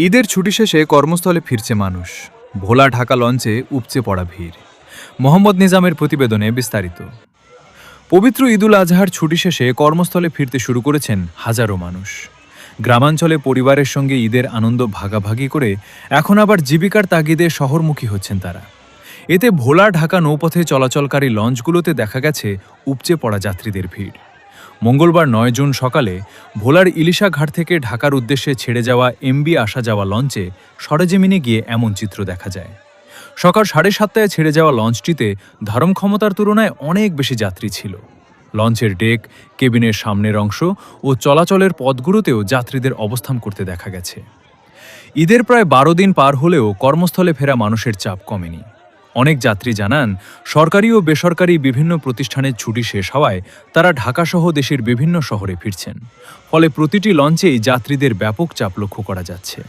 ঈদের ছুটি শেষে কর্মস্থলে ফিরছে মানুষ। ভোলা ঢাকা লঞ্চে উপচে পড়া ভিড়। মোহাম্মদ নিজামের প্রতিবেদনে বিস্তারিত। পবিত্র ঈদুল আজহার ছুটি শেষে কর্মস্থলে ফিরতে শুরু করেছেন হাজারো মানুষ। গ্রামাঞ্চলে পরিবারের সঙ্গে ঈদের আনন্দ ভাগাভাগি করে এখন আবার জীবিকার তাগিদে শহরমুখী হচ্ছেন তারা। এতে ভোলা ঢাকা নৌপথে চলাচলকারী লঞ্চগুলোতে দেখা গেছে উপচে পড়া যাত্রীদের ভিড়। মঙ্গলবার ৯ জুন সকালে ভোলার ইলিশা ঘাট থেকে ঢাকার উদ্দেশ্যে ছেড়ে যাওয়া এমবি আসা যাওয়া লঞ্চে সরেজমিনে গিয়ে এমন চিত্র দেখা যায়। সকাল 7:30টায় ছেড়ে যাওয়া লঞ্চটিতে ধারণ ক্ষমতার তুলনায় অনেক বেশি যাত্রী ছিল। লঞ্চের ডেক, কেবিনের সামনের অংশ ও চলাচলের পথগুলোতেও যাত্রীদের অবস্থান করতে দেখা গেছে। ঈদের প্রায় 12 দিন পার হলেও কর্মস্থলে ফেরা মানুষের চাপ কমেনি। অনেক যাত্রী জানান, সরকারি ও বেসরকারি বিভিন্ন প্রতিষ্ঠানের ছুটি শেষ হওয়ায় তারা ঢাকাসহ দেশের বিভিন্ন শহরে ফিরছেন। ফলে প্রতিটি লঞ্চেই যাত্রীদের ব্যাপক চাপ লক্ষ্য করা যাচ্ছে।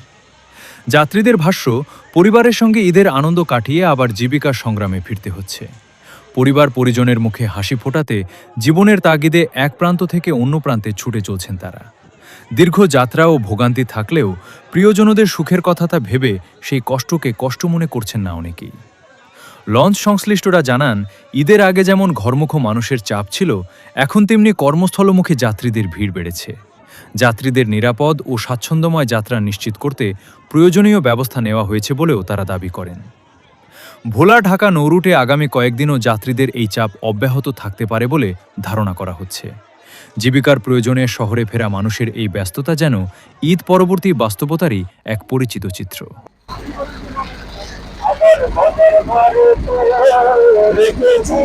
যাত্রীদের ভাষ্য, পরিবারের সঙ্গে ঈদের আনন্দ কাটিয়ে আবার জীবিকার সংগ্রামে ফিরতে হচ্ছে। পরিবার পরিজনের মুখে হাসি ফোটাতে জীবনের তাগিদে এক প্রান্ত থেকে অন্য প্রান্তে ছুটে চলছেন তারা। দীর্ঘ যাত্রা ও ভোগান্তি থাকলেও প্রিয়জনদের সুখের কথাটা ভেবে সেই কষ্টকে কষ্ট মনে করছেন না অনেকেই। লঞ্চ সংশ্লিষ্টরা জানান, ঈদের আগে যেমন ঘরমুখ মানুষের চাপ ছিল, এখন তেমনি কর্মস্থলমুখী যাত্রীদের ভিড় বেড়েছে। যাত্রীদের নিরাপদ ও স্বাচ্ছন্দ্যময় যাত্রা নিশ্চিত করতে প্রয়োজনীয় ব্যবস্থা নেওয়া হয়েছে বলেও তারা দাবি করেন। ভোলা ঢাকা নৌরুটে আগামী কয়েকদিনও যাত্রীদের এই চাপ অব্যাহত থাকতে পারে বলে ধারণা করা হচ্ছে। জীবিকার প্রয়োজনে শহরে ফেরা মানুষের এই ব্যস্ততা যেন ঈদ পরবর্তী বাস্তবতারই এক পরিচিত চিত্র। রেখেছি